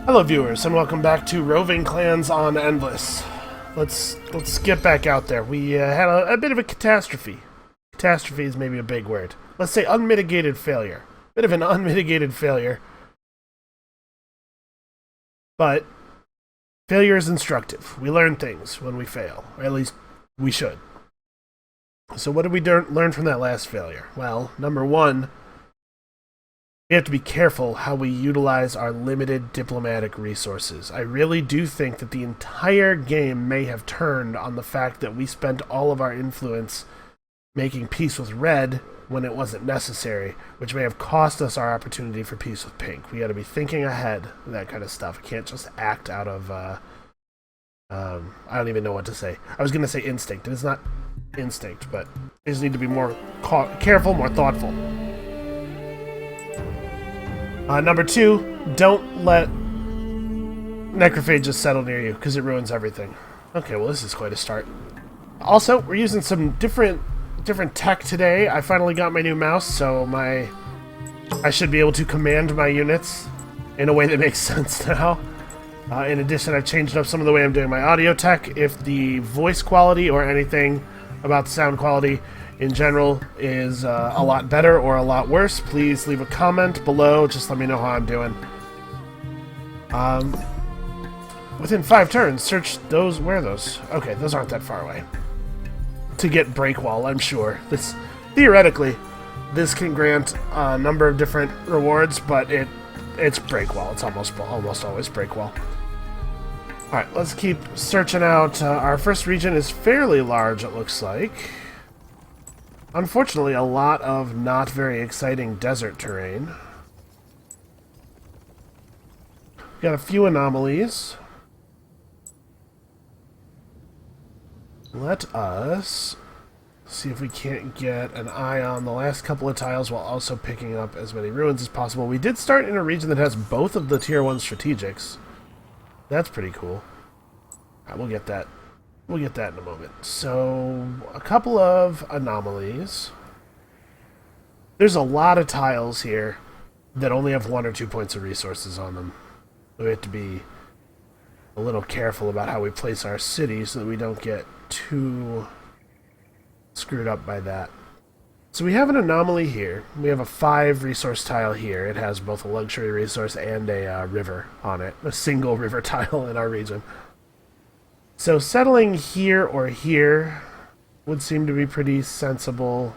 Hello viewers, and welcome back to Roving Clans on Endless. Let's get back out there. We had a bit of a catastrophe. Catastrophe is maybe a big word. Let's say unmitigated failure. Bit of an unmitigated failure. But failure is instructive. We learn things when we fail, or at least we should. So what did we learn from that last failure? Well, number one, we have to be careful how we utilize our limited diplomatic resources. I really do think that the entire game may have turned on the fact that we spent all of our influence making peace with Red when it wasn't necessary, which may have cost us our opportunity for peace with Pink. We got to be thinking ahead, that kind of stuff. We can't just act out of, I don't even know what to say. I was going to say instinct. It is not instinct, but we just need to be more careful, more thoughtful. Number two, don't let necrophages settle near you, because it ruins everything. Okay, well this is quite a start. Also, we're using some different tech today. I finally got my new mouse, so I should be able to command my units in a way that makes sense now. In addition, I've changed up some of the way I'm doing my audio tech. If the voice quality or anything about the sound quality in general is a lot better or a lot worse, please leave a comment below. Just let me know how I'm doing. Within 5 turns, search those. Where are those? Okay, those aren't that far away. To get break wall, I'm sure. Theoretically, this can grant a number of different rewards, but it's break wall. It's almost always break wall. All right, let's keep searching out. Our first region is fairly large, it looks like. Unfortunately, a lot of not very exciting desert terrain. Got a few anomalies. Let us see if we can't get an eye on the last couple of tiles while also picking up as many ruins as possible. We did start in a region that has both of the Tier 1 strategics. That's pretty cool. Alright, we'll get that. We'll get that in a moment. So, a couple of anomalies. There's a lot of tiles here that only have 1 or 2 points of resources on them. We have to be a little careful about how we place our city so that we don't get too screwed up by that. So we have an anomaly here. We have a 5 resource tile here. It has both a luxury resource and a river on it. A single river tile in our region. So settling here or here would seem to be pretty sensible.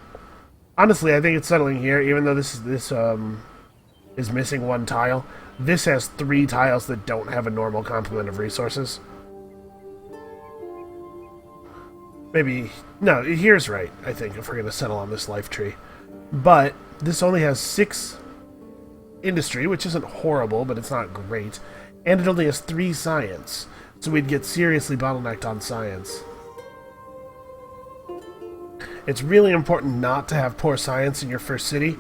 Honestly, I think it's settling here, even though this is missing 1 tile. This has 3 tiles that don't have a normal complement of resources. Maybe... No, here's right, I think, if we're going to settle on this life tree. But this only has 6 industry, which isn't horrible, but it's not great. And it only has 3 science. So we'd get seriously bottlenecked on science. It's really important not to have poor science in your first city,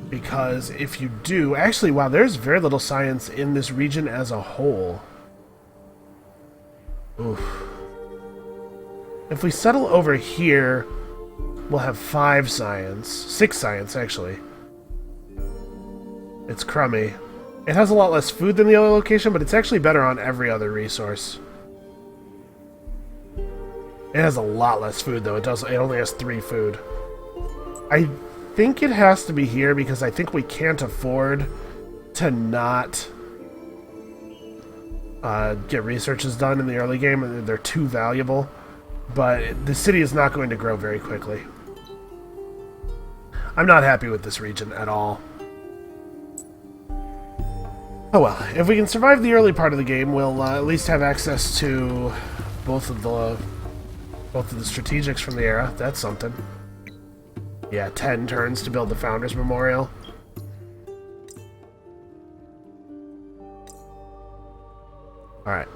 because if you do... Actually, wow, there's very little science in this region as a whole. Oof. If we settle over here, we'll have 5 science. 6 science, actually. It's crummy. It has a lot less food than the other location, but it's actually better on every other resource. It has a lot less food, though. It only has 3 food. I think it has to be here because I think we can't afford to not get researches done in the early game. They're too valuable. But the city is not going to grow very quickly. I'm not happy with this region at all. Oh well, if we can survive the early part of the game, we'll at least have access to both of the strategics from the era. That's something. Yeah, 10 turns to build the Founders Memorial. Alright.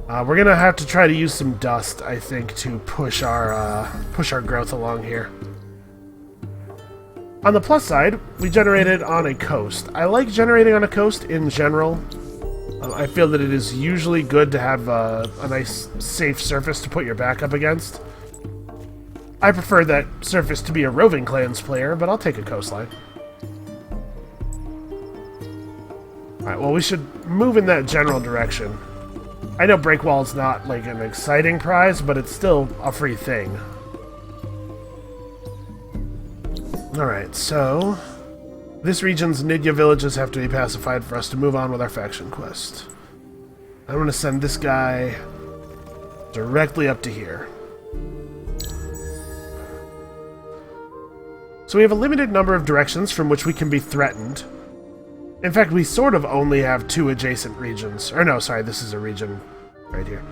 We're gonna have to try to use some dust, I think, to push our growth along here. On the plus side, we generated on a coast. I like generating on a coast in general. I feel that it is usually good to have a nice, safe surface to put your back up against. I prefer that surface to be a Roving Clans player, but I'll take a coastline. Alright, well, we should move in that general direction. I know Breakwall's not, like, an exciting prize, but it's still a free thing. Alright, so... this region's Nidya villages have to be pacified for us to move on with our faction quest. I'm going to send this guy directly up to here. So we have a limited number of directions from which we can be threatened. In fact, we sort of only have 2 adjacent regions. Or no, sorry, this is a region right here.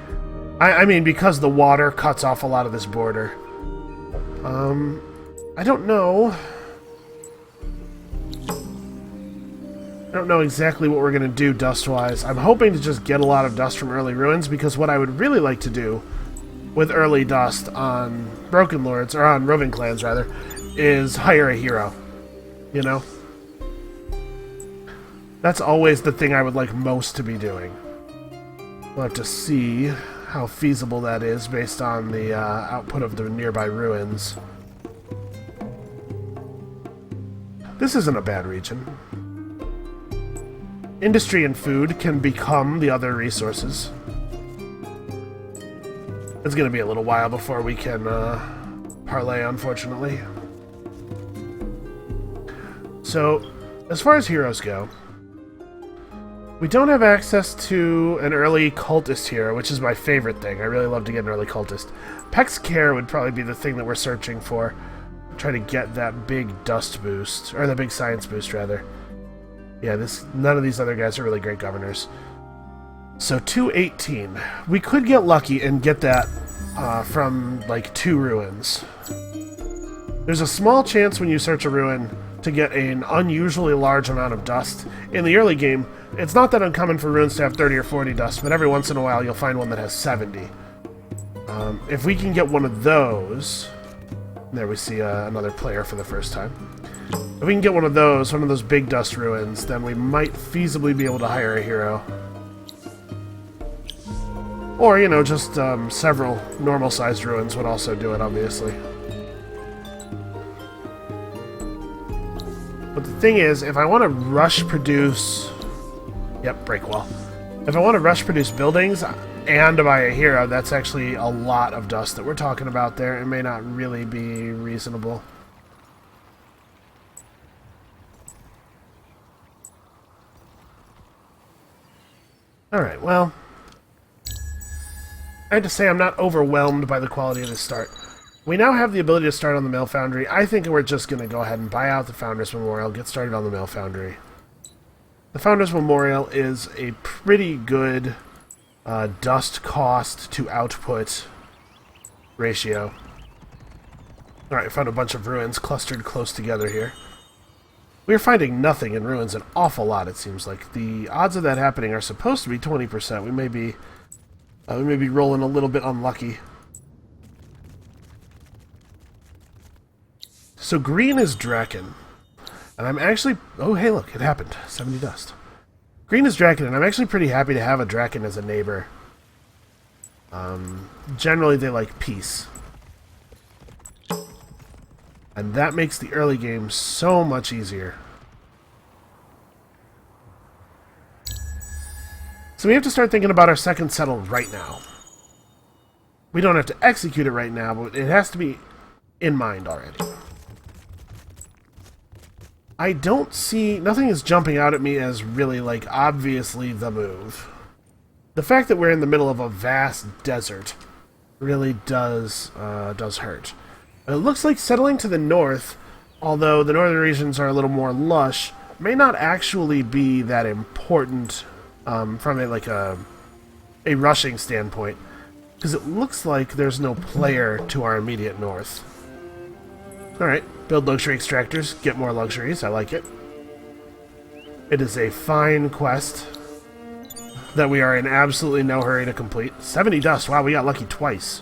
I mean, because the water cuts off a lot of this border. I don't know. I don't know exactly what we're going to do dust-wise. I'm hoping to just get a lot of dust from early ruins, because what I would really like to do with early dust on Broken Lords, or on Roving Clans, rather, is hire a hero. You know? That's always the thing I would like most to be doing. We'll have to see how feasible that is based on the output of the nearby ruins. This isn't a bad region. Industry and food can become the other resources. It's going to be a little while before we can parlay, unfortunately. So, as far as heroes go, we don't have access to an early cultist hero, which is my favorite thing. I really love to get an early cultist. Peck's Care would probably be the thing that we're searching for. Try to get that big dust boost, or the big science boost, rather. Yeah, none of these other guys are really great governors. So 218. We could get lucky and get that from, like, 2 ruins. There's a small chance when you search a ruin to get an unusually large amount of dust. In the early game, it's not that uncommon for ruins to have 30 or 40 dust, but every once in a while you'll find one that has 70. If we can get one of those... There we see another player for the first time. If we can get one of those big dust ruins, then we might feasibly be able to hire a hero. Or, you know, just several normal-sized ruins would also do it, obviously. But the thing is, if I want to rush produce... Yep, Breakwall. If I want to rush produce buildings and buy a hero, that's actually a lot of dust that we're talking about there. It may not really be reasonable. Alright, well... I have to say I'm not overwhelmed by the quality of this start. We now have the ability to start on the Mill Foundry. I think we're just going to go ahead and buy out the Founders Memorial, get started on the Mill Foundry. The Founders Memorial is a pretty good dust cost to output ratio. Alright, I found a bunch of ruins clustered close together here. We're finding nothing in ruins an awful lot, it seems like. The odds of that happening are supposed to be 20%. We may be rolling a little bit unlucky. So green is Draken. And I'm actually... Oh, hey, look, it happened. 70 dust. Green is Draken, and I'm actually pretty happy to have a Draken as a neighbor. Generally, they like peace. And that makes the early game so much easier. So we have to start thinking about our second settle right now. We don't have to execute it right now, but it has to be in mind already. I don't see... Nothing is jumping out at me as really, like, obviously the move. The fact that we're in the middle of a vast desert really does hurt. It looks like settling to the north, although the northern regions are a little more lush, may not actually be that important from a rushing standpoint, because it looks like there's no player to our immediate north. Alright, build luxury extractors, get more luxuries, I like it. It is a fine quest that we are in absolutely no hurry to complete. 70 dust, wow, we got lucky twice.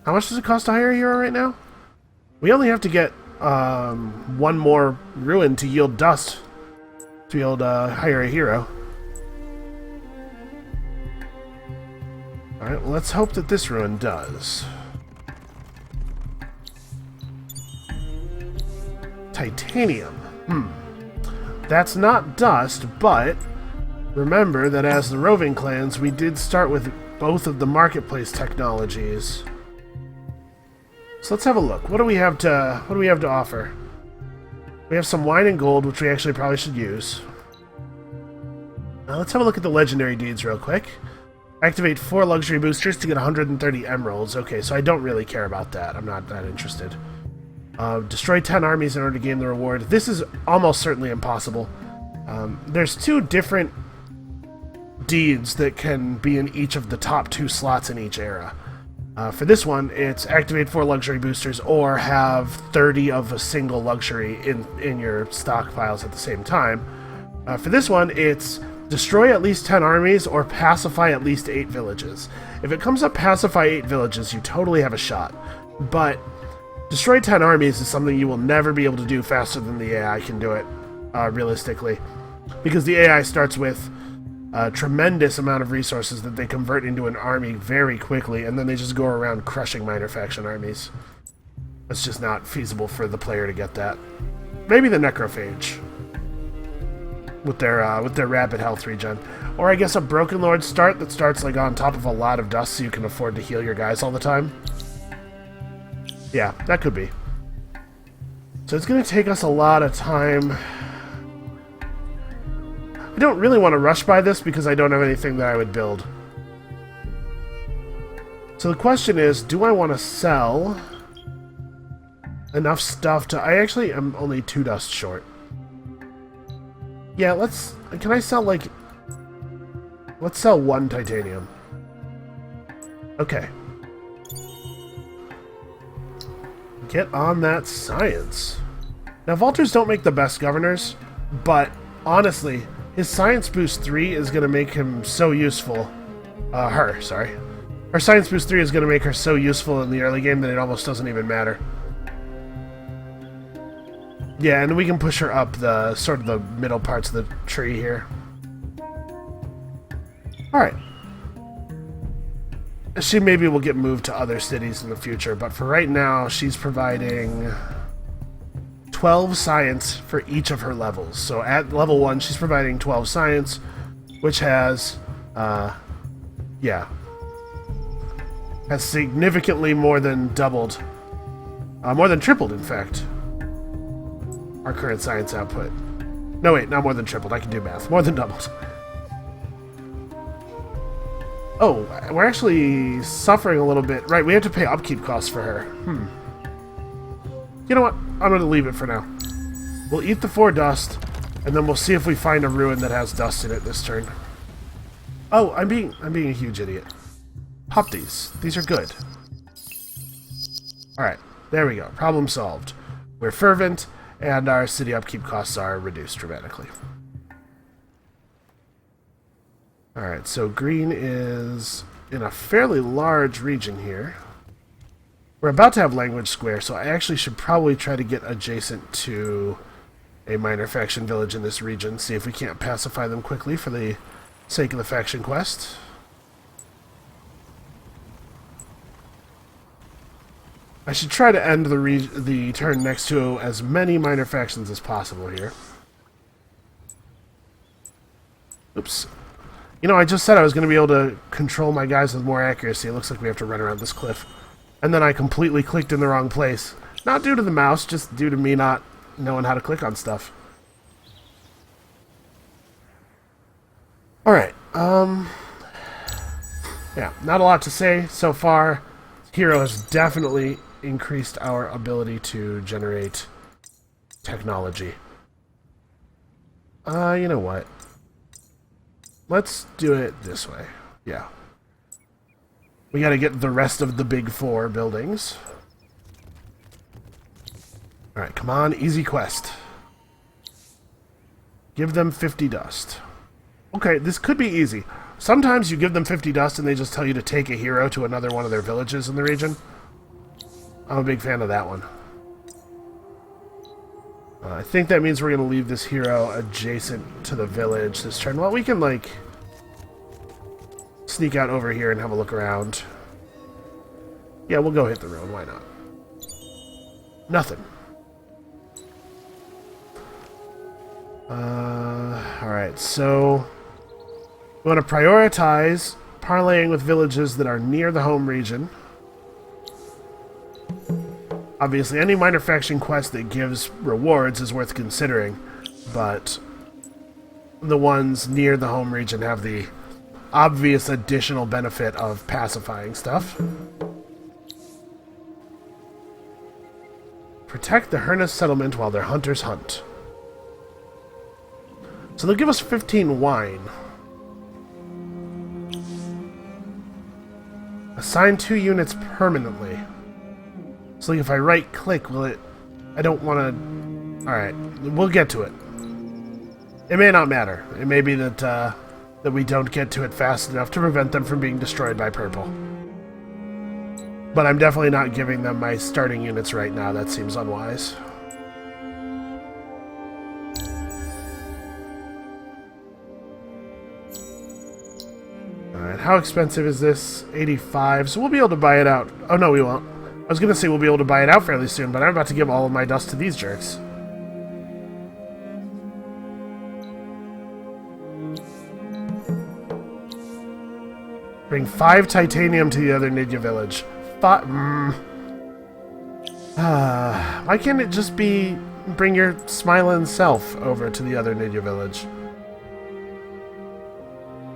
How much does it cost to hire a hero right now? We only have to get one more ruin to yield dust to be able to hire a hero. Alright, well, let's hope that this ruin does. Titanium. That's not dust, but remember that as the Roving Clans, we did start with both of the marketplace technologies. So let's have a look. What do we have to offer? We have some wine and gold, which we actually probably should use. Now let's have a look at the legendary deeds real quick. Activate 4 luxury boosters to get 130 emeralds. Okay, so I don't really care about that. I'm not that interested. Destroy 10 armies in order to gain the reward. This is almost certainly impossible. There's 2 different deeds that can be in each of the top 2 slots in each era. For this one, it's activate 4 luxury boosters or have 30 of a single luxury in your stockpiles at the same time. For this one, it's destroy at least 10 armies or pacify at least 8 villages. If it comes up pacify 8 villages, you totally have a shot. But destroy 10 armies is something you will never be able to do faster than the AI can do it, realistically. Because the AI starts with a tremendous amount of resources that they convert into an army very quickly, and then they just go around crushing minor faction armies. It's just not feasible for the player to get that. Maybe the Necrophage with their rapid health regen, or I guess a Broken Lord start that starts like on top of a lot of dust, so you can afford to heal your guys all the time. Yeah, that could be. So it's going to take us a lot of time. I don't really want to rush by this because I don't have anything that I would build. So the question is, do I want to sell enough stuff to... I actually am only 2 dust short. Yeah, let's... Can I sell, like... Let's sell 1 titanium. Okay. Get on that science. Now, Vaulters don't make the best governors, but honestly, his Science Boost 3 is going to make him so useful. Her Science Boost 3 is going to make her so useful in the early game that it almost doesn't even matter. Yeah, and we can push her up the sort of the middle parts of the tree here. Alright. She maybe will get moved to other cities in the future, but for right now, she's providing 12 science for each of her levels. So at level 1, she's providing 12 science, which has, has significantly more than doubled, more than tripled, in fact, our current science output. No, wait, not more than tripled. I can do math. More than doubled. Oh, we're actually suffering a little bit. Right, we have to pay upkeep costs for her. You know what? I'm going to leave it for now. We'll eat the 4 dust, and then we'll see if we find a ruin that has dust in it this turn. Oh, I'm being a huge idiot. Pop these. These are good. Alright, there we go. Problem solved. We're fervent, and our city upkeep costs are reduced dramatically. Alright, so green is in a fairly large region here. We're about to have language square, so I actually should probably try to get adjacent to a minor faction village in this region, see if we can't pacify them quickly for the sake of the faction quest. I should try to end the turn next to as many minor factions as possible here. Oops. You know, I just said I was going to be able to control my guys with more accuracy. It looks like we have to run around this cliff. And then I completely clicked in the wrong place. Not due to the mouse, just due to me not knowing how to click on stuff. Alright, yeah, not a lot to say so far. Hero has definitely increased our ability to generate technology. You know what? Let's do it this way. Yeah. We gotta get the rest of the big 4 buildings. Alright, come on, easy quest. Give them 50 dust. Okay, this could be easy. Sometimes you give them 50 dust and they just tell you to take a hero to another one of their villages in the region. I'm a big fan of that one. I think that means we're going to leave this hero adjacent to the village this turn. Well, we can, like, sneak out over here and have a look around. Yeah, we'll go hit the road. Why not? Nothing. Alright, so We want to prioritize parlaying with villages that are near the home region. Obviously, any minor faction quest that gives rewards is worth considering, but the ones near the home region have the obvious additional benefit of pacifying stuff. Protect the Hernus settlement while their hunters hunt. So they'll give us 15 wine. Assign 2 units permanently. So if I right-click, will it... I don't want to... Alright, we'll get to it. It may not matter. It may be that, that we don't get to it fast enough to prevent them from being destroyed by purple. But I'm definitely not giving them my starting units right now. That seems unwise. Alright, how expensive is this? 85, so we'll be able to buy it out. Oh no, we won't. I was going to say we'll be able to buy it out fairly soon, but I'm about to give all of my dust to these jerks. Bring 5 titanium to the other Nidya village. Why can't it just be bring your smiling self over to the other Nidya village?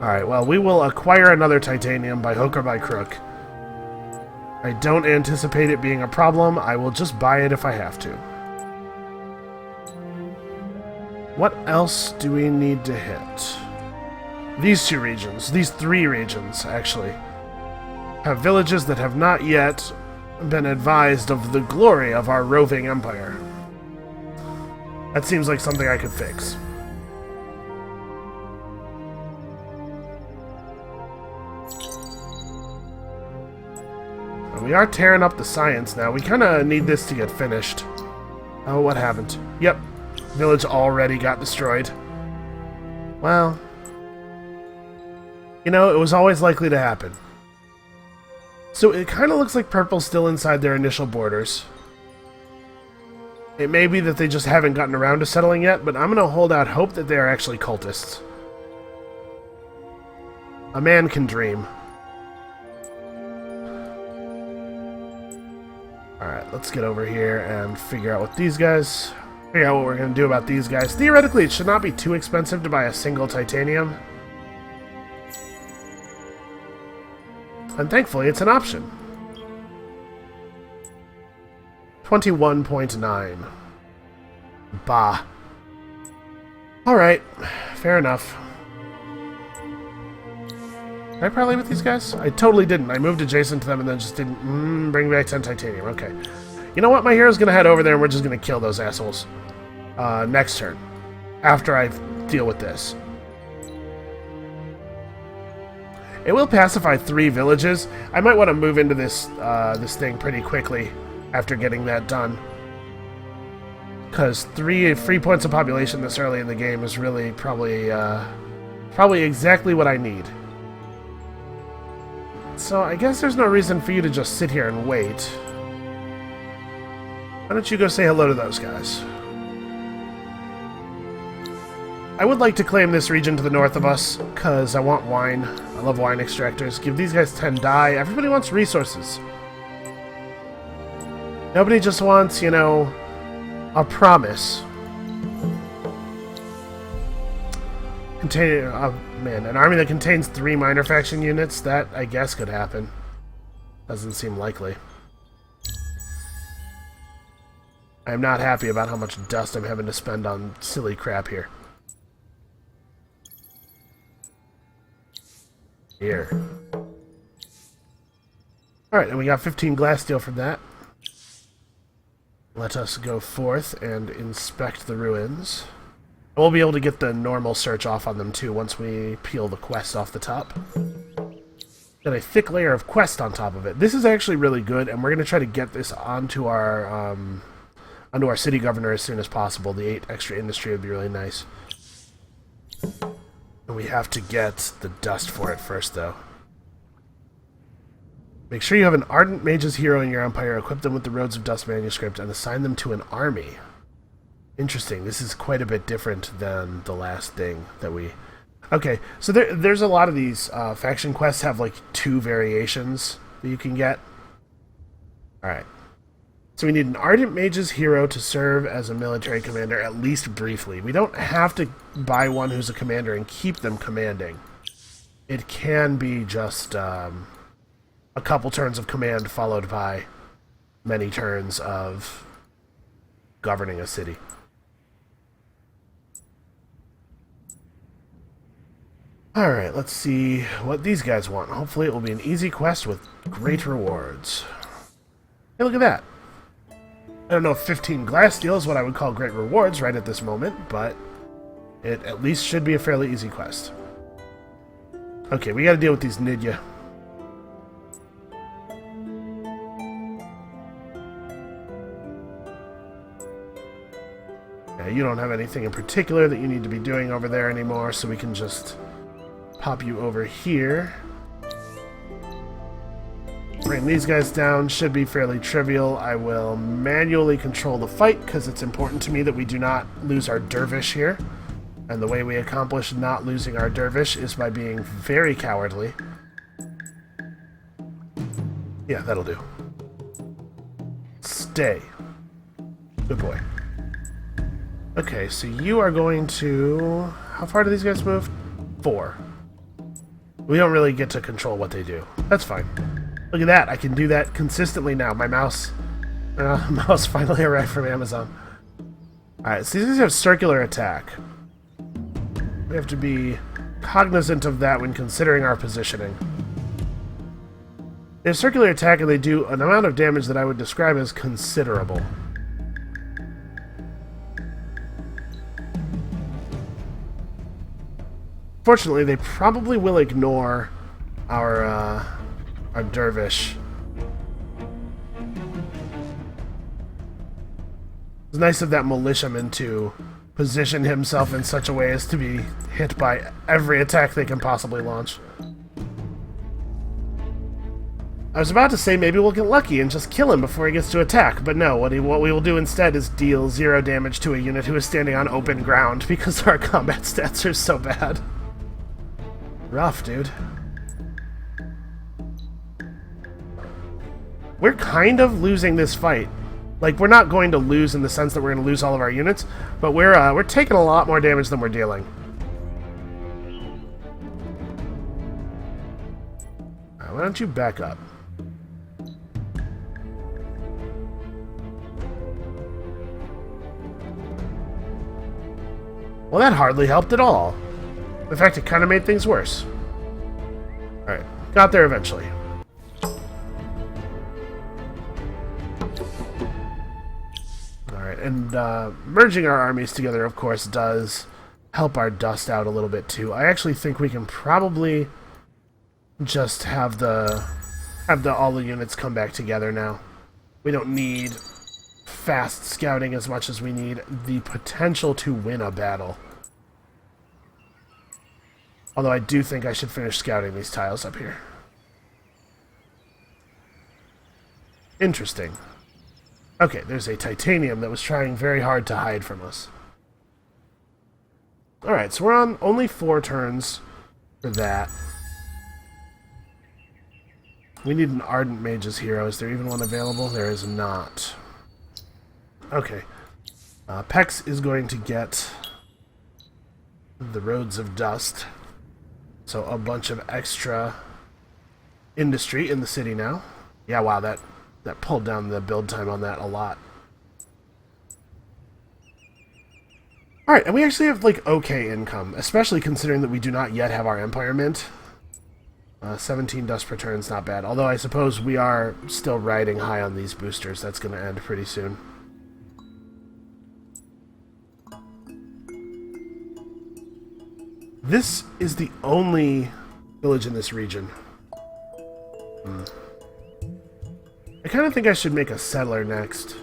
Alright, well, we will acquire another titanium by hook or by crook. I don't anticipate it being a problem. I will just buy it if I have to. What else do we need to hit? These 2 regions, these 3 regions, actually, have villages that have not yet been advised of the glory of our roving empire. That seems like something I could fix. We are tearing up the science now. We kind of need this to get finished. Oh, what happened? Yep. Village already got destroyed. Well, you know, it was always likely to happen. So it kind of looks like purple's still inside their initial borders. It may be that they just haven't gotten around to settling yet, but I'm going to hold out hope that they are actually cultists. A man can dream. Alright, let's get over here and figure out what these guys... Figure out what we're going to do about these guys. Theoretically, it should not be too expensive to buy a single titanium. And thankfully, it's an option. 21.9. Bah. Alright, fair enough. Did I parlay with these guys? I totally didn't. I moved adjacent to them and then just didn't bring back 10 titanium. Okay. You know what? My hero's going to head over there and we're just going to kill those assholes. Next turn. After I deal with this. It will pacify 3 villages. I might want to move into this this thing pretty quickly after getting that done. Because 3 free points of population this early in the game is really probably exactly what I need. So I guess there's no reason for you to just sit here and wait. Why don't you go say hello to those guys? I would like to claim this region to the north of us, because I want wine. I love wine extractors. Give these guys 10 dye. Everybody wants resources. Nobody just wants, you know, a promise. Man, an army that contains 3 minor faction units? That, I guess, could happen. Doesn't seem likely. I'm not happy about how much dust I'm having to spend on silly crap here. Here. Alright, and we got 15 glass steel from that. Let us go forth and inspect the ruins. We'll be able to get the normal search off on them too once we peel the quest off the top. Got a thick layer of quest on top of it. This is actually really good, and we're going to try to get this onto our city governor as soon as possible. The 8 extra industry would be really nice. And we have to get the dust for it first, though. Make sure you have an Ardent Mage's hero in your empire, equip them with the Roads of Dust manuscript, and assign them to an army. Interesting. This is quite a bit different than the last thing that we Okay, so there's a lot of these faction quests have like 2 variations that you can get. Alright. So we need an Ardent Mage's hero to serve as a military commander, at least briefly. We don't have to buy one who's a commander and keep them commanding. It can be just a couple turns of command followed by many turns of governing a city. Alright, let's see what these guys want. Hopefully it will be an easy quest with great rewards. Hey, look at that. I don't know if 15 glass steel is what I would call great rewards right at this moment, but it at least should be a fairly easy quest. Okay, we gotta deal with these Nidya. Yeah, you don't have anything in particular that you need to be doing over there anymore, so we can just pop you over here. Bring these guys down. Should be fairly trivial. I will manually control the fight because it's important to me that we do not lose our dervish here. And the way we accomplish not losing our dervish is by being very cowardly. Yeah, that'll do. Stay. Good boy. Okay, so you are going to... How far do these guys move? 4. We don't really get to control what they do. That's fine. Look at that. I can do that consistently now. My mouse finally arrived from Amazon. Alright, so these guys have circular attack. We have to be cognizant of that when considering our positioning. They have circular attack and they do an amount of damage that I would describe as considerable. Fortunately, they probably will ignore our dervish. It's nice of that militiaman to position himself in such a way as to be hit by every attack they can possibly launch. I was about to say maybe we'll get lucky and just kill him before he gets to attack, but no, what we will do instead is deal 0 damage to a unit who is standing on open ground because our combat stats are so bad. Rough, dude. We're kind of losing this fight. Like, we're not going to lose in the sense that we're going to lose all of our units, but we're taking a lot more damage than we're dealing. Why don't you back up? Well, that hardly helped at all. In fact, it kind of made things worse. Alright, got there eventually. Alright, and merging our armies together, of course, does help our dust out a little bit, too. I actually think we can probably just have all the units come back together now. We don't need fast scouting as much as we need the potential to win a battle. Although I do think I should finish scouting these tiles up here. Interesting. Okay, there's a titanium that was trying very hard to hide from us. Alright, so we're on only 4 turns for that. We need an Ardent Mage's hero. Is there even one available? There is not. Okay. Pex is going to get the Roads of Dust. So a bunch of extra industry in the city now. Yeah, wow, that pulled down the build time on that a lot. Alright, and we actually have, like, okay income, especially considering that we do not yet have our Empire Mint. 17 dust per turn is not bad, although I suppose we are still riding high on these boosters. That's going to end pretty soon. This is the only village in this region. I kind of think I should make a settler next.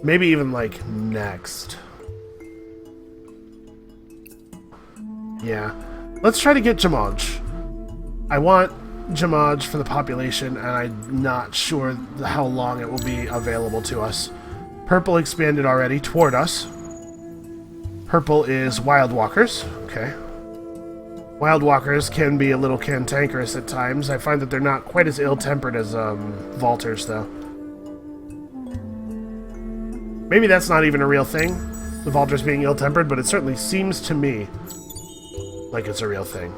Maybe even, like, next. Yeah. Let's try to get Jamaj. I want Jamaj for the population, and I'm not sure how long it will be available to us. Purple expanded already toward us. Purple is Wild Walkers. Okay. Wild Walkers can be a little cantankerous at times. I find that they're not quite as ill-tempered as Vaulters, though. Maybe that's not even a real thing, the Vaulters being ill-tempered, but it certainly seems to me like it's a real thing.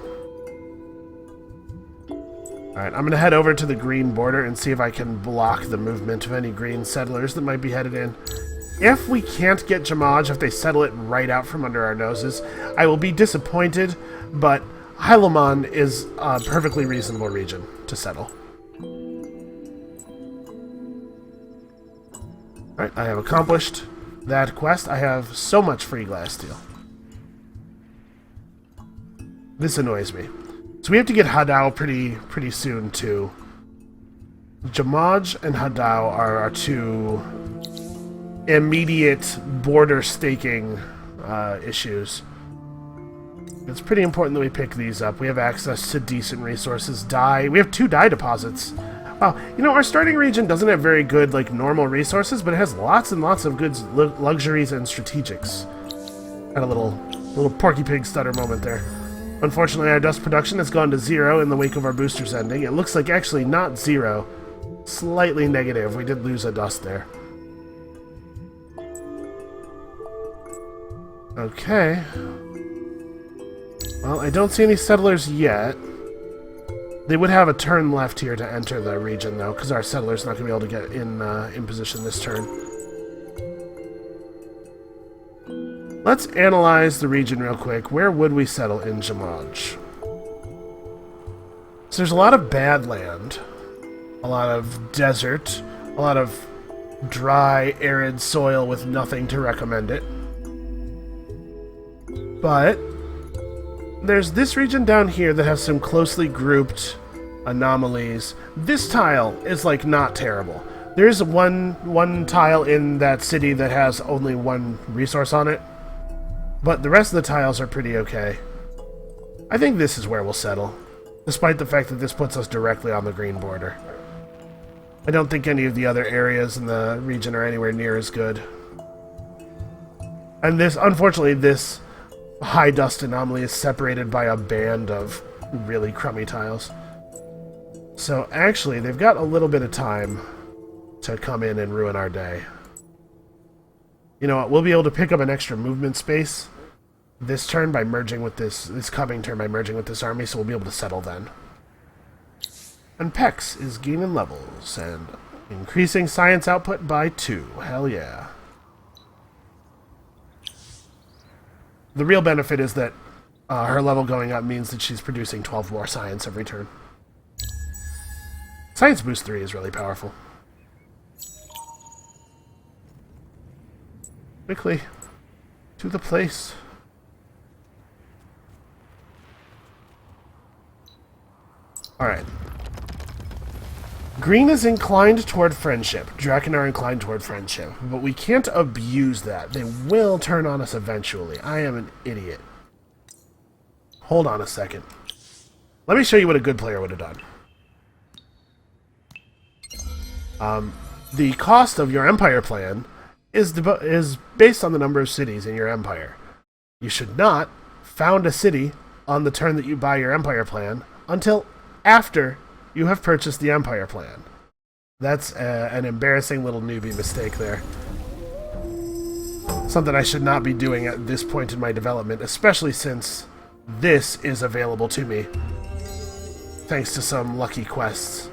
Alright, I'm going to head over to the green border and see if I can block the movement of any green settlers that might be headed in. If we can't get Jamaj, if they settle it right out from under our noses, I will be disappointed, but Hyloman is a perfectly reasonable region to settle. Alright, I have accomplished that quest. I have so much free glass steel. This annoys me. So we have to get Hadao pretty soon, too. Jamaj and Hadao are our two immediate border staking issues. It's pretty important that we pick these up. We have access to decent resources. Dye. We have 2 dye deposits. Wow. You know, our starting region doesn't have very good, like, normal resources, but it has lots and lots of good luxuries and strategics. Had a little Porky Pig stutter moment there. Unfortunately, our dust production has gone to 0 in the wake of our boosters ending. It looks like actually not 0. Slightly negative. We did lose a dust there. Okay. Well, I don't see any settlers yet. They would have a turn left here to enter the region, though, because our settler's not going to be able to get in position this turn. Let's analyze the region real quick. Where would we settle in Jamaj? So there's a lot of bad land, a lot of desert, a lot of dry, arid soil with nothing to recommend it. But there's this region down here that has some closely grouped anomalies. This tile is, like, not terrible. There's one tile in that city that has only 1 resource on it, but the rest of the tiles are pretty okay. I think this is where we'll settle, despite the fact that this puts us directly on the green border. I don't think any of the other areas in the region are anywhere near as good. And this, unfortunately, this high dust anomaly is separated by a band of really crummy tiles. So actually, they've got a little bit of time to come in and ruin our day. You know what, we'll be able to pick up an extra movement space this turn by merging with this coming turn by merging with this army, so we'll be able to settle then. And Pex is gaining levels and increasing science output by 2. Hell yeah. The real benefit is that her level going up means that she's producing 12 more science every turn. Science Boost 3 is really powerful. Quickly, to the place. Alright. Green is inclined toward friendship. Draken are inclined toward friendship. But we can't abuse that. They will turn on us eventually. I am an idiot. Hold on a second. Let me show you what a good player would have done. The cost of your empire plan is based on the number of cities in your empire. You should not found a city on the turn that you buy your empire plan until after you have purchased the empire plan. That's an embarrassing little newbie mistake there. Something I should not be doing at this point in my development, especially since this is available to me thanks to some lucky quests.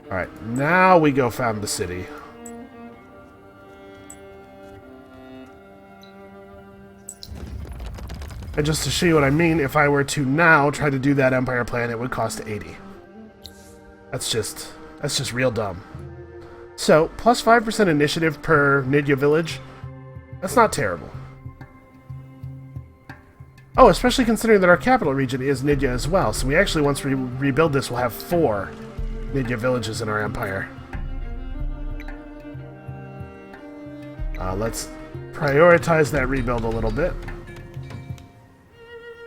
Alright, now we go found the city. And just to show you what I mean, if I were to now try to do that empire plan, it would cost 80. That's just real dumb. So, plus 5% initiative per Nidya village. That's not terrible. Oh, especially considering that our capital region is Nidya as well. So we actually, once we rebuild this, we'll have 4 Nidya villages in our empire. Let's prioritize that rebuild a little bit.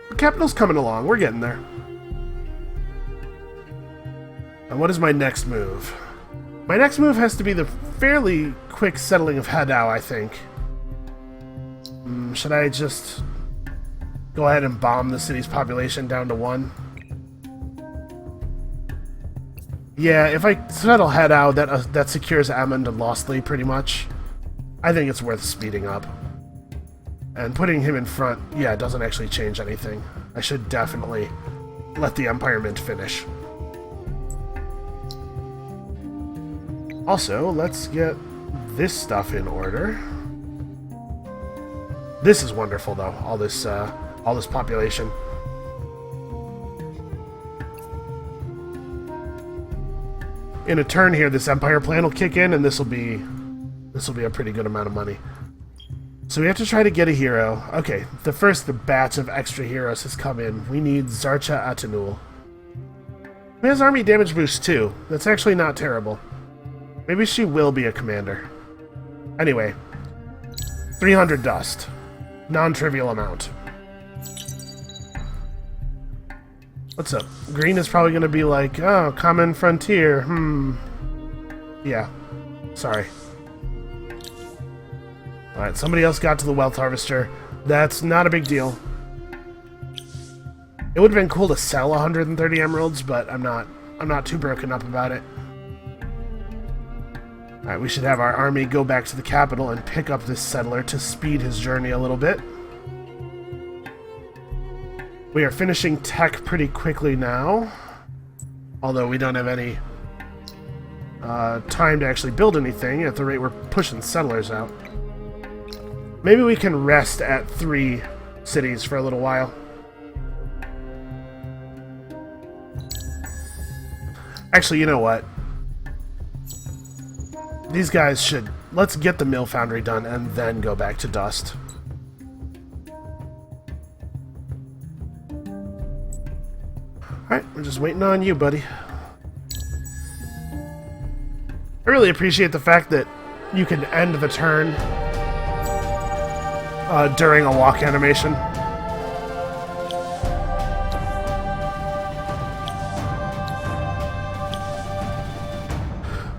The capital's coming along. We're getting there. And what is my next move? My next move has to be the fairly quick settling of Hadao, I think. Should I just go ahead and bomb the city's population down to 1? Yeah, if I settle head out, that secures Ammon and Lostly pretty much. I think it's worth speeding up. And putting him in front, yeah, doesn't actually change anything. I should definitely let the Empire Mint finish. Also, let's get this stuff in order. This is wonderful, though, all this population. In a turn here, this Empire plan will kick in, and this will be a pretty good amount of money. So we have to try to get a hero. Okay, the first batch of extra heroes has come in. We need Zarcha Atenul. He has army damage boost too. That's actually not terrible. Maybe she will be a commander. Anyway, 300 dust. Non-trivial amount. What's up? Green is probably going to be like, oh, common frontier. Yeah. Sorry. Alright, somebody else got to the wealth harvester. That's not a big deal. It would have been cool to sell 130 emeralds, but I'm not too broken up about it. Alright, we should have our army go back to the capital and pick up this settler to speed his journey a little bit. We are finishing tech pretty quickly now, although we don't have any time to actually build anything at the rate we're pushing settlers out. Maybe we can rest at 3 cities for a little while. Actually, you know what? These guys should... Let's get the mill foundry done and then go back to dust. Alright, we're just waiting on you, buddy. I really appreciate the fact that you can end the turn during a walk animation.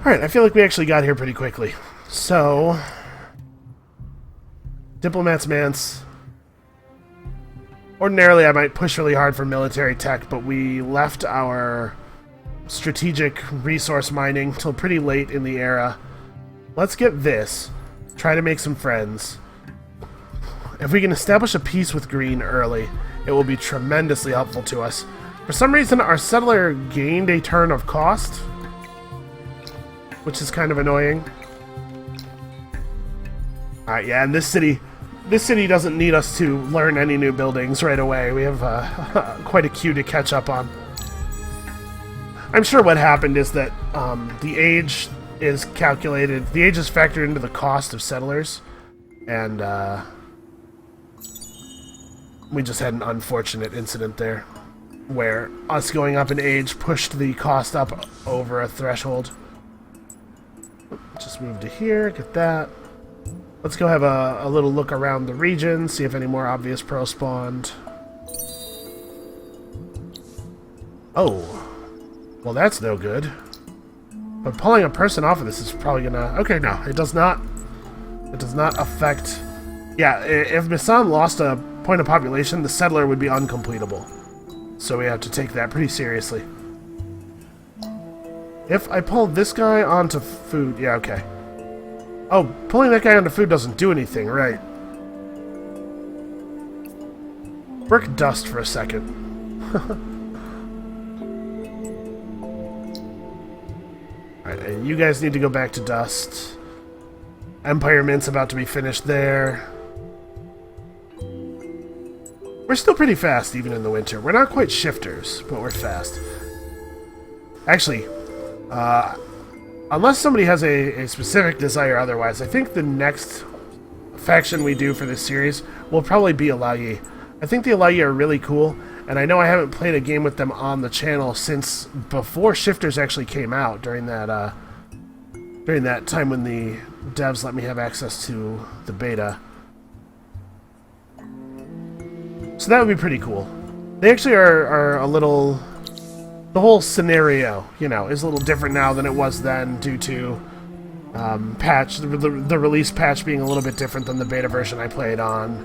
Alright, I feel like we actually got here pretty quickly. So... Diplomat's Manse. Ordinarily, I might push really hard for military tech, but we left our strategic resource mining till pretty late in the era. Let's get this. Try to make some friends. If we can establish a peace with Green early, it will be tremendously helpful to us. For some reason, our settler gained a turn of cost, which is kind of annoying. Alright, yeah, and this city doesn't need us to learn any new buildings right away. We have quite a queue to catch up on. I'm sure what happened is that the age is calculated, the age is factored into the cost of settlers, and we just had an unfortunate incident there where us going up in age pushed the cost up over a threshold. Just move to here, get that. Let's go have a little look around the region, see if any more obvious pro spawned. Oh, well that's no good. But pulling a person off of this is probably gonna... Okay, no, it does not. It does not affect... Yeah, if Misan lost a point of population, the settler would be uncompletable. So we have to take that pretty seriously. If I pull this guy onto food... Yeah, okay. Oh, pulling that guy onto food doesn't do anything, right? Work dust for a second. Alright, and you guys need to go back to dust. Empire Mint's about to be finished there. We're still pretty fast, even in the winter. We're not quite shifters, but we're fast. Actually, unless somebody has a specific desire otherwise, I think the next faction we do for this series will probably be Alayi. I think the Alayi are really cool, and I know I haven't played a game with them on the channel since before Shifters actually came out, during that time when the devs let me have access to the beta. So that would be pretty cool. They actually are a little... The whole scenario, you know, is a little different now than it was then due to patch, the release patch being a little bit different than the beta version I played on,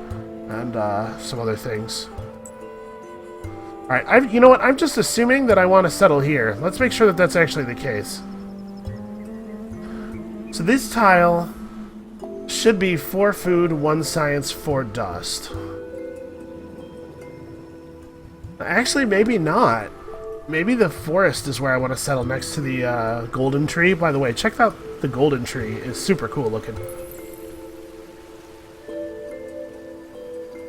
and some other things. Alright, you know what? I'm just assuming that I want to settle here. Let's make sure that that's actually the case. So this tile should be 4 food, 1 science, 4 dust. Actually, maybe not. Maybe the forest is where I want to settle next to the golden tree. By the way, check out the golden tree. It's super cool looking.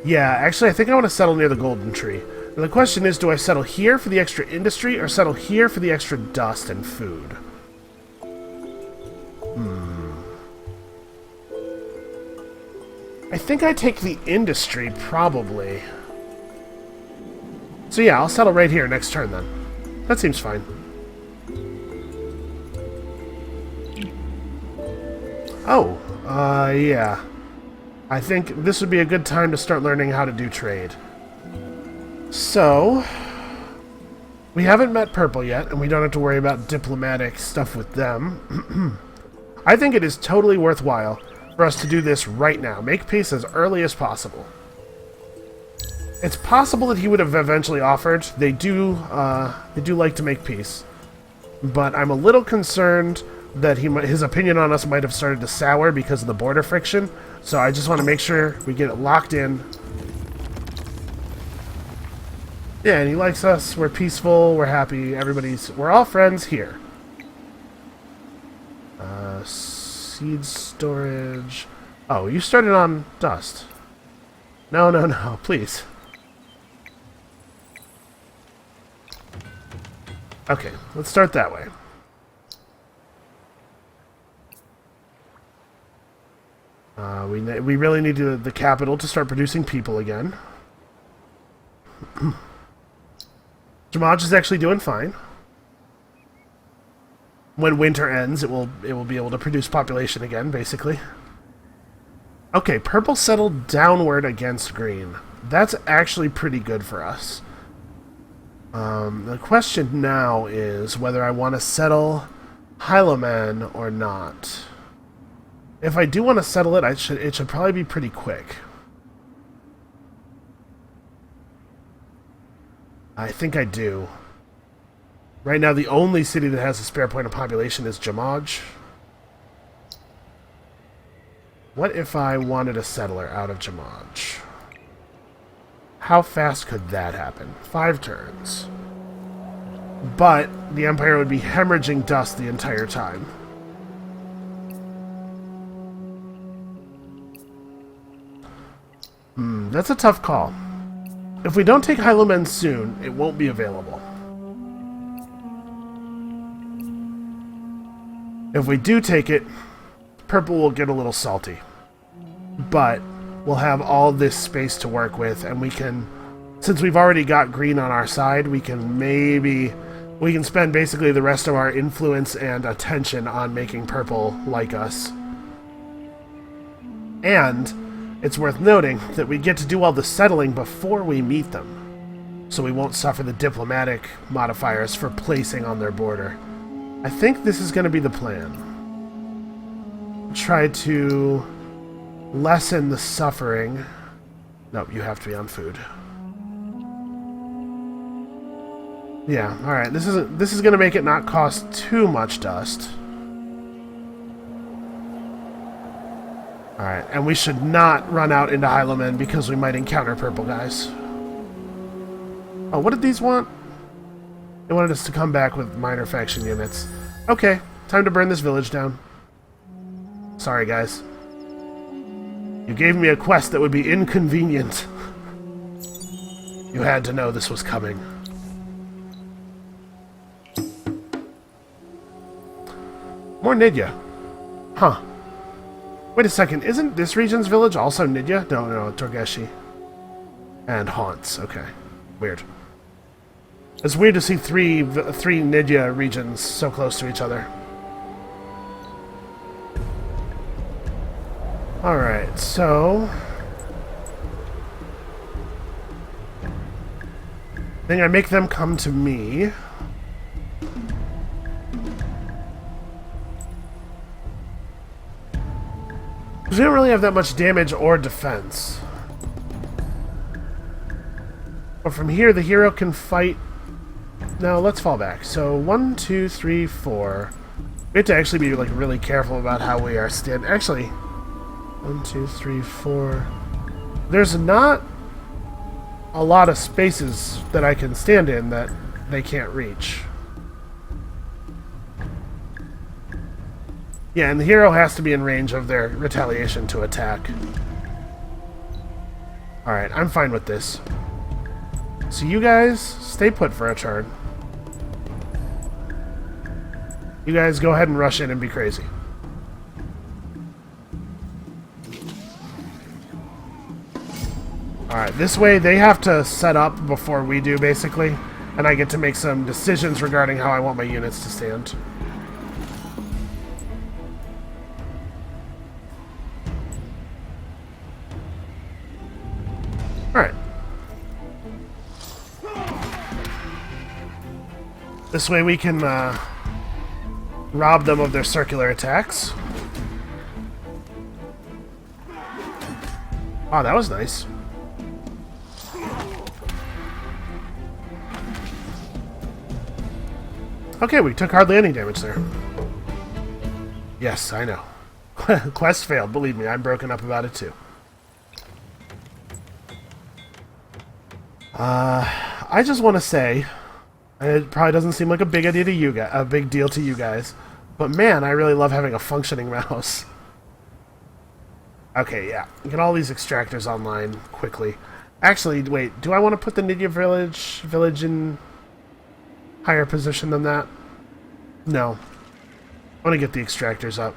Yeah, actually, I think I want to settle near the golden tree. And the question is, do I settle here for the extra industry or settle here for the extra dust and food? I think I take the industry, probably. So yeah, I'll settle right here next turn then. That seems fine. Oh, yeah. I think this would be a good time to start learning how to do trade. So, we haven't met Purple yet, and we don't have to worry about diplomatic stuff with them. I think it is totally worthwhile for us to do this right now. Make peace as early as possible. It's possible that he would have eventually offered. They do like to make peace. But I'm a little concerned that his opinion on us might have started to sour because of the border friction. So I just want to make sure we get it locked in. Yeah, and he likes us. We're peaceful. We're happy. We're all friends here. Seed storage. Oh, you started on dust. No, no, no, please. Okay, let's start that way. We really need the capital to start producing people again. Jamaj is actually doing fine. When winter ends, it will be able to produce population again, basically. Okay, purple settled downward against green. That's actually pretty good for us. The question now is whether I want to settle Hyloman or not. If I do want to settle it, it should probably be pretty quick. I think I do. Right now, the only city that has a spare point of population is Jamaj. What if I wanted a settler out of Jamaj? How fast could that happen? 5 turns. But the Empire would be hemorrhaging dust the entire time. That's a tough call. If we don't take Hylomen soon, it won't be available. If we do take it, purple will get a little salty. But we'll have all this space to work with, and we can, since we've already got green on our side, we can spend basically the rest of our influence and attention on making purple like us. And it's worth noting that we get to do all the settling before we meet them, so we won't suffer the diplomatic modifiers for placing on their border. I think this is going to be the plan. Try to lessen the suffering. Nope, you have to be on food. Yeah, alright, this is going to make it not cost too much dust. Alright, and we should not run out into Hylomen because we might encounter purple guys. Oh, what did these want? They wanted us to come back with minor faction units. Okay, time to burn this village down. Sorry, guys. You gave me a quest that would be inconvenient. You had to know this was coming. More Nidya. Huh. Wait a second, isn't this region's village also Nidya? No, Torgeshi. And Haunts, okay. Weird. It's weird to see three Nidya regions so close to each other. Alright, so I think I make them come to me. Because we don't really have that much damage or defense. But from here, the hero can fight... No, let's fall back. So, 1, 2, 3, 4. We have to actually be like really careful about how we are standing. Actually, 1, 2, 3, 4. There's not a lot of spaces that I can stand in that they can't reach. Yeah, and the hero has to be in range of their retaliation to attack. Alright, I'm fine with this. So you guys, stay put for a turn. You guys go ahead and rush in and be crazy. Alright, this way they have to set up before we do, basically. And I get to make some decisions regarding how I want my units to stand. Alright. This way we can rob them of their circular attacks. Oh, that was nice. Okay, we took hardly any damage there. Yes, I know. Quest failed, believe me, I'm broken up about it too. I just want to say, it probably doesn't seem like a big idea to you guys, a big deal to you guys, but man, I really love having a functioning mouse. Okay, yeah, get all these extractors online quickly. Actually, wait, do I want to put the Nidya village in higher position than that? No. I want to get the extractors up.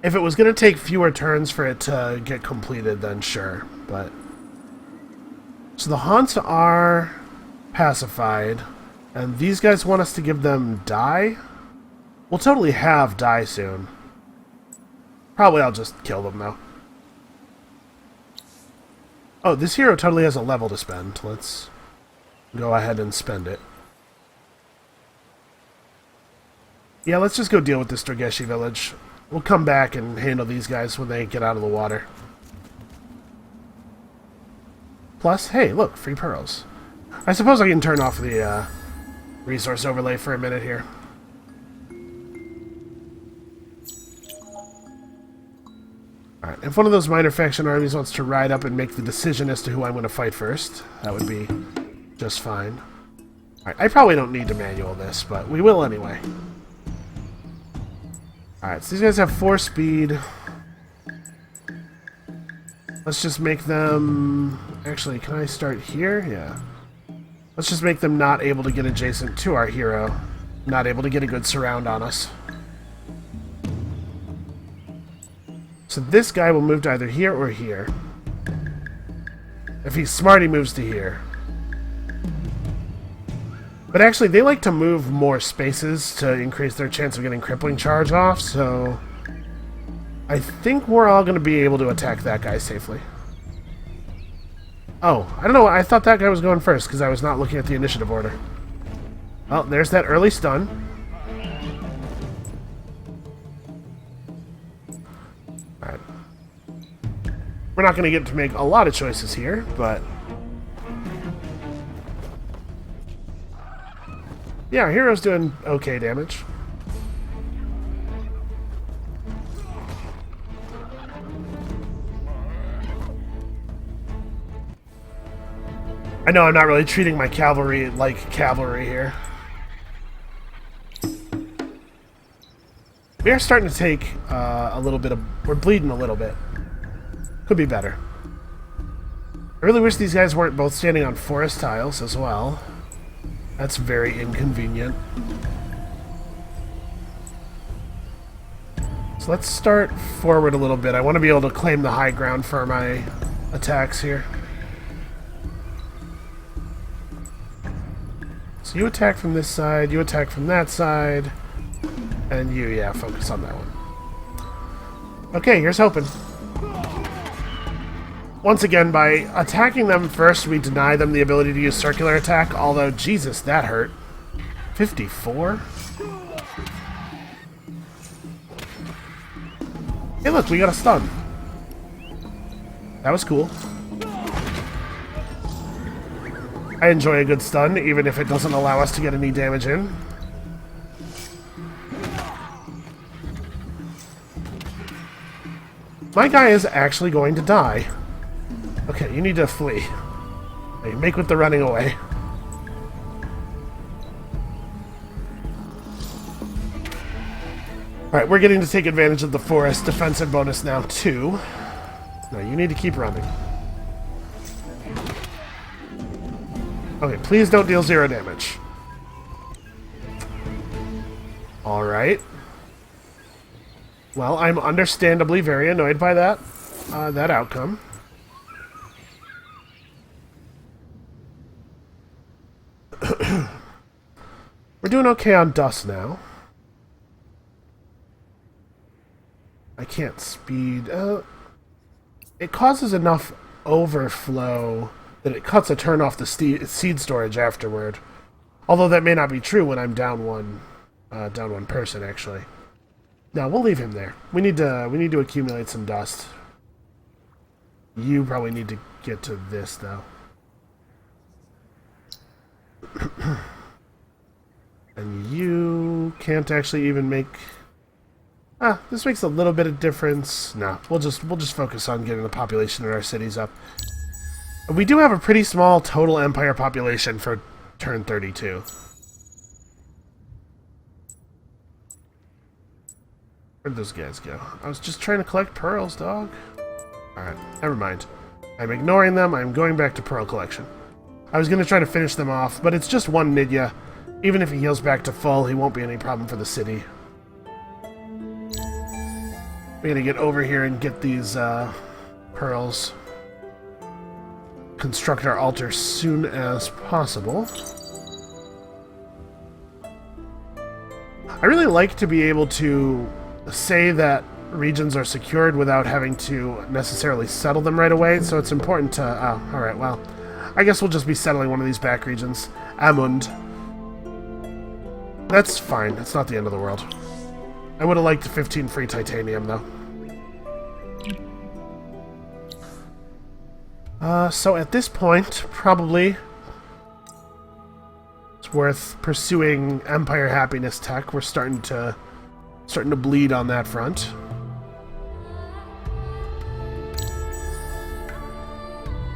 If it was going to take fewer turns for it to get completed, then sure, but... So the haunts are pacified, and these guys want us to give them dye? We'll totally have dye soon. Probably I'll just kill them, though. Oh, this hero totally has a level to spend. Let's go ahead and spend it. Yeah, let's just go deal with this Drageshi village. We'll come back and handle these guys when they get out of the water. Plus, hey, look, free pearls. I suppose I can turn off the resource overlay for a minute here. Alright, if one of those minor faction armies wants to ride up and make the decision as to who I'm going to fight first, that would be just fine. Alright, I probably don't need to manual this, but we will anyway. Alright, so these guys have 4 speed. Let's just make them... Actually, can I start here? Yeah. Let's just make them not able to get adjacent to our hero. Not able to get a good surround on us. So this guy will move to either here or here. If he's smart, he moves to here. But actually, they like to move more spaces to increase their chance of getting crippling charge off, so... I think we're all going to be able to attack that guy safely. Oh, I don't know, I thought that guy was going first, because I was not looking at the initiative order. Well, there's that early stun. Alright. We're not going to get to make a lot of choices here, but... Yeah, our hero's doing okay damage. I know I'm not really treating my cavalry like cavalry here. We are starting to take a little bit of... We're bleeding a little bit. Could be better. I really wish these guys weren't both standing on forest tiles as well. That's very inconvenient. So let's start forward a little bit. I want to be able to claim the high ground for my attacks here. So you attack from this side, you attack from that side, and you, yeah, focus on that one. Okay, here's hoping. Once again, by attacking them first, we deny them the ability to use circular attack, although, Jesus, that hurt. 54? Hey, look, we got a stun. That was cool. I enjoy a good stun, even if it doesn't allow us to get any damage in. My guy is actually going to die. Okay, you need to flee. Hey, make with the running away. Alright, we're getting to take advantage of the forest defensive bonus now, too. No, you need to keep running. Okay, please don't deal 0 damage. Alright. Well, I'm understandably very annoyed by that, that outcome. We're doing okay on dust now. I can't speed. It causes enough overflow that it cuts a turn off the seed storage afterward. Although that may not be true when I'm down one person, actually. No, we'll leave him there. We need to accumulate some dust. You probably need to get to this, though. And you can't actually even make... this makes a little bit of difference. No, we'll just focus on getting the population in our cities up. We do have a pretty small total empire population for turn 32. Where'd those guys go? I was just trying to collect pearls, dog. Alright, never mind. I'm ignoring them. I'm going back to pearl collection. I was going to try to finish them off, but it's just one Nidya. Even if he heals back to full, he won't be any problem for the city. We're going to get over here and get these pearls. Construct our altar soon as possible. I really like to be able to say that regions are secured without having to necessarily settle them right away, so it's important to... Oh, alright, well, I guess we'll just be settling one of these back regions. Amund. That's fine, it's not the end of the world. I would have liked 15 free titanium, though. So at this point, probably it's worth pursuing Empire Happiness tech. We're starting to bleed on that front.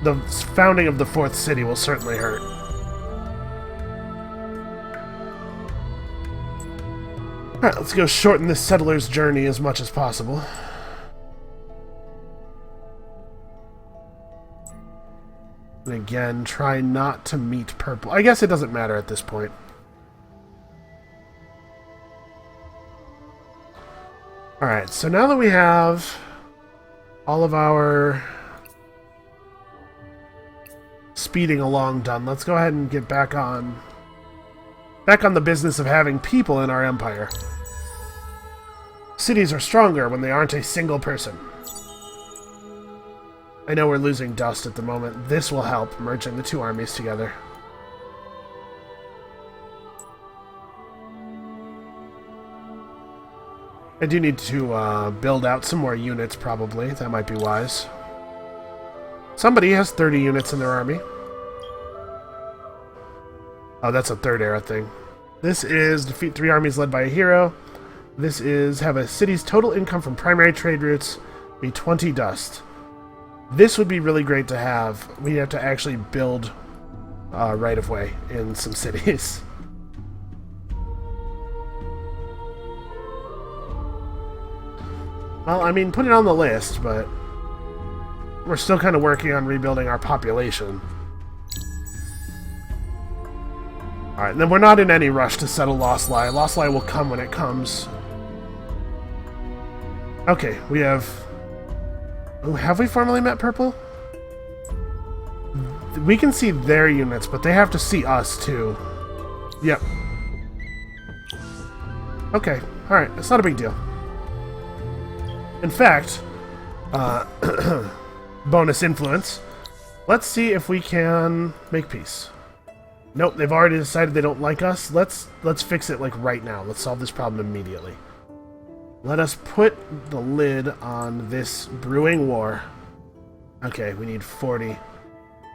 The founding of the 4th city will certainly hurt. Alright, let's go shorten this settler's journey as much as possible. And again, try not to meet purple. I guess it doesn't matter at this point. Alright, so now that we have all of our speeding along done, let's go ahead and get back on the business of having people in our empire. Cities are stronger when they aren't a single person. I know we're losing dust at the moment. This will help, merging the two armies together. I do need to build out some more units, probably. That might be wise. Somebody has 30 units in their army. Oh, that's a 3rd era thing. This is defeat 3 armies led by a hero. This is have a city's total income from primary trade routes be 20 dust. This would be really great to have. We have to actually build right-of-way in some cities. Well, I mean, put it on the list, but we're still kind of working on rebuilding our population. Alright, and then we're not in any rush to settle Lost Lie. Lost Lie will come when it comes. Okay, we have... Oh, have we formally met purple? We can see their units, but they have to see us, too. Yep. Okay, alright, it's not a big deal. In fact, bonus influence. Let's see if we can make peace. Nope, they've already decided they don't like us. Let's fix it, like, right now. Let's solve this problem immediately. Let us put the lid on this brewing war. Okay, we need 40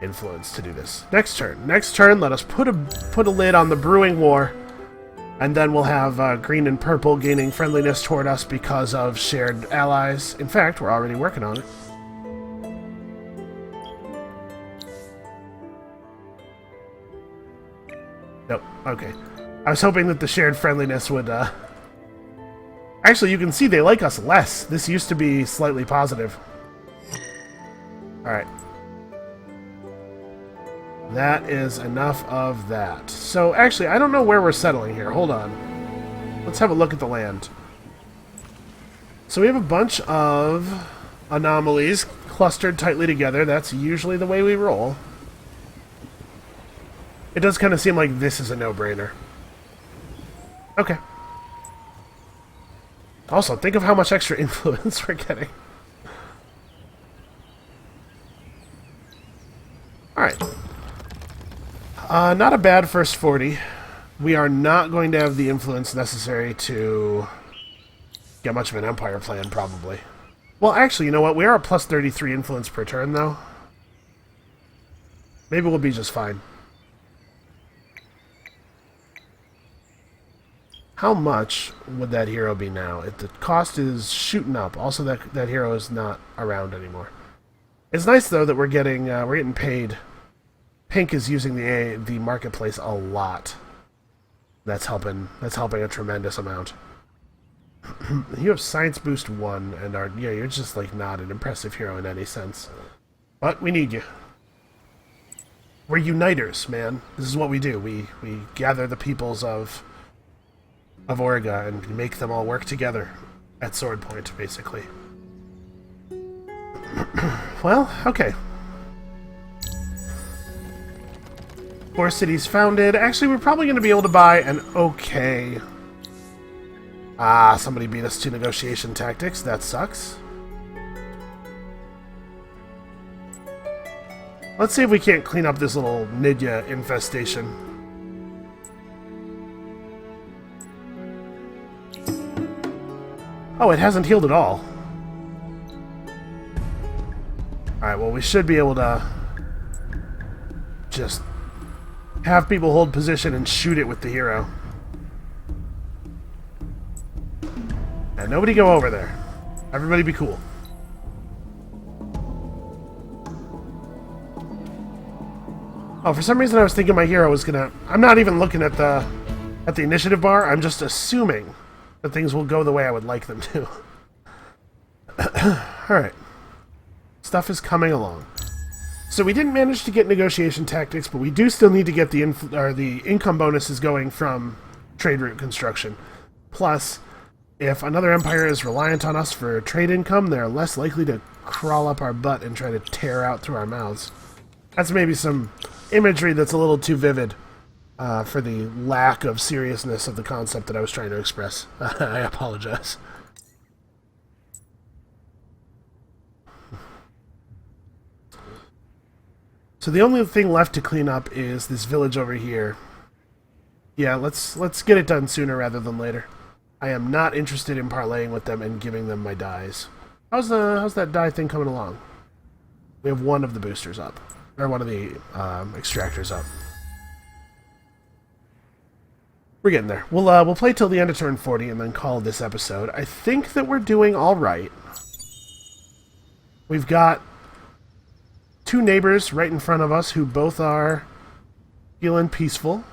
influence to do this. Next turn. Next turn, let us put a lid on the brewing war. And then we'll have green and purple gaining friendliness toward us because of shared allies. In fact, we're already working on it. Nope. Okay. I was hoping that the shared friendliness would... Actually, you can see they like us less. This used to be slightly positive. Alright. That is enough of that. So, actually, I don't know where we're settling here. Hold on. Let's have a look at the land. So we have a bunch of anomalies clustered tightly together. That's usually the way we roll. It does kind of seem like this is a no-brainer. Okay. Also, think of how much extra influence we're getting. Alright. Not a bad first 40. We are not going to have the influence necessary to get much of an empire plan, probably. Well, actually, you know what? We are a plus 33 influence per turn, though. Maybe we'll be just fine. How much would that hero be now? The cost is shooting up. Also, that hero is not around anymore. It's nice, though, that we're getting paid. Pink is using the marketplace a lot. That's helping a tremendous amount. You have Science Boost 1 and you're just like not an impressive hero in any sense. But we need you. We're uniters, man. This is what we do. We gather the peoples of Orga and make them all work together at sword point, basically. Well, okay. 4 cities founded. Actually, we're probably going to be able to buy an okay... Ah, somebody beat us to negotiation tactics. That sucks. Let's see if we can't clean up this little Nidya infestation. Oh, it hasn't healed at all. Alright, well, we should be able to just have people hold position and shoot it with the hero. And nobody go over there. Everybody be cool. Oh, for some reason I was thinking my hero was gonna... I'm not even looking at the initiative bar. I'm just assuming that things will go the way I would like them to. Alright. Stuff is coming along. So we didn't manage to get negotiation tactics, but we do still need to get the income bonuses going from trade route construction. Plus, if another empire is reliant on us for trade income, they're less likely to crawl up our butt and try to tear out through our mouths. That's maybe some imagery that's a little too vivid for the lack of seriousness of the concept that I was trying to express. I apologize. So the only thing left to clean up is this village over here. Yeah, let's get it done sooner rather than later. I am not interested in parlaying with them and giving them my dies. How's that die thing coming along? We have one of the boosters up. Or one of the extractors up. We're getting there. We'll play till the end of turn 40 and then call this episode. I think that we're doing alright. We've got 2 neighbors right in front of us who both are feeling peaceful.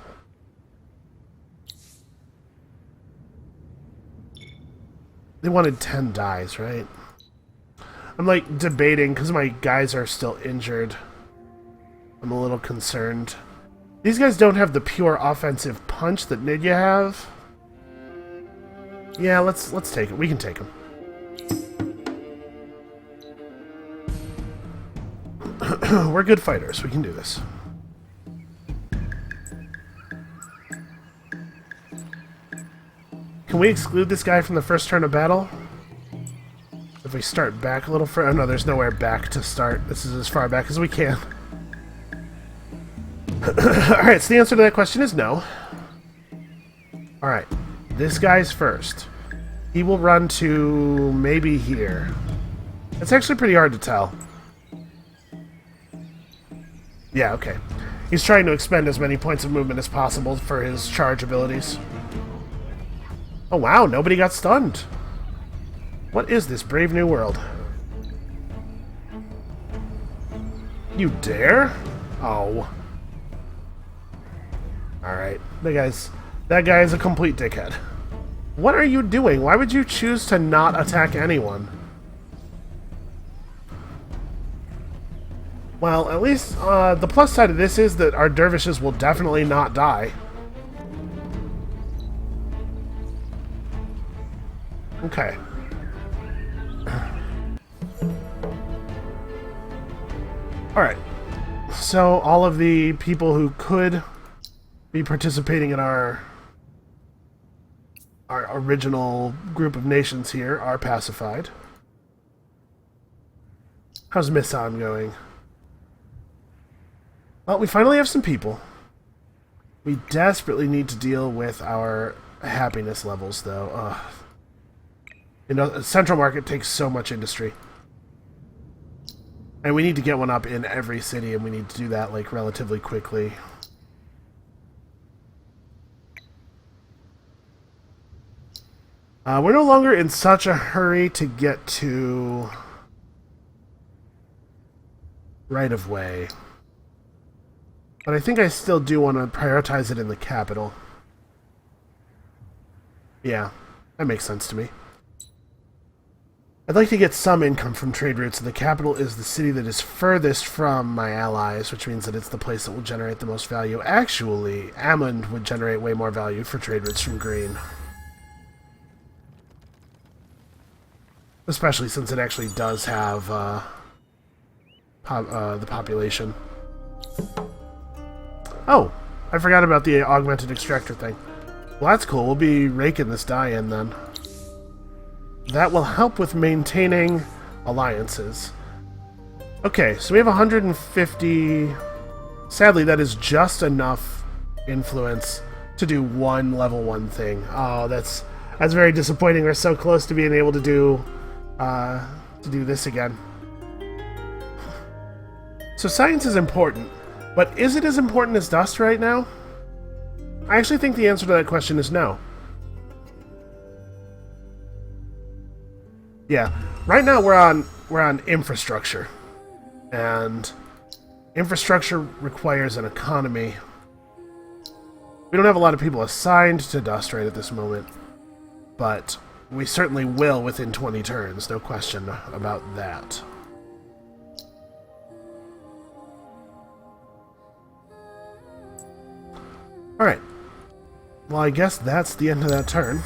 They wanted 10 dies, right? I'm like debating because my guys are still injured. I'm a little concerned. These guys don't have the pure offensive punch that Nidya have. Yeah, let's take it. We can take them. We're good fighters. We can do this. Can we exclude this guy from the first turn of battle? If we start back a little further... Oh, no, there's nowhere back to start. This is as far back as we can. Alright, so the answer to that question is no. Alright, this guy's first. He will run to maybe here. It's actually pretty hard to tell. Yeah, okay. He's trying to expend as many points of movement as possible for his charge abilities. Oh wow, nobody got stunned. What is this brave new world? You dare? Oh. Alright. That guy is a complete dickhead. What are you doing? Why would you choose to not attack anyone? Well, at least the plus side of this is that our dervishes will definitely not die. Okay. Alright. So, all of the people who could be participating in our original group of nations here are pacified. How's Missan going? Well, we finally have some people. We desperately need to deal with our happiness levels, though. Ugh. You know, Central Market takes so much industry. And we need to get one up in every city, and we need to do that, like, relatively quickly. We're no longer in such a hurry to get to right-of-way. But I think I still do want to prioritize it in the capital. Yeah, that makes sense to me. I'd like to get some income from trade routes, and the capital is the city that is furthest from my allies, which means that it's the place that will generate the most value. Actually, Ammon would generate way more value for trade routes from green. Especially since it actually does have the population. Oh, I forgot about the augmented extractor thing. Well, that's cool. We'll be raking this dye in then. That will help with maintaining alliances. Okay, so we have 150... Sadly, that is just enough influence to do one level 1 thing. Oh, that's very disappointing. We're so close to being able to do this again. So science is important, but is it as important as dust right now? I actually think the answer to that question is no. Yeah, right now we're on infrastructure, and infrastructure requires an economy. We don't have a lot of people assigned to dust right at this moment, but we certainly will within 20 turns, no question about that. Alright. Well, I guess that's the end of that turn.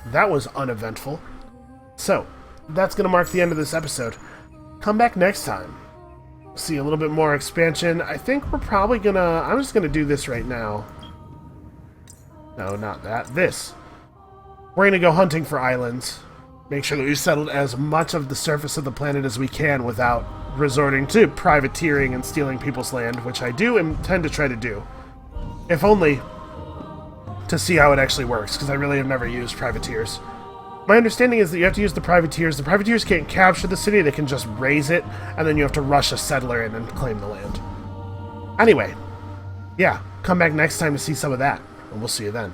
That was uneventful. So, that's going to mark the end of this episode. Come back next time. See a little bit more expansion. I think we're probably going to... I'm just going to do this right now. No, not that. This. We're going to go hunting for islands. Make sure that we've settled as much of the surface of the planet as we can without resorting to privateering and stealing people's land, which I do intend to try to do. If only to see how it actually works, because I really have never used privateers. My understanding is that you have to use the privateers. The privateers can't capture the city, they can just raise it, and then you have to rush a settler in and claim the land. Anyway, yeah, come back next time to see some of that, and we'll see you then.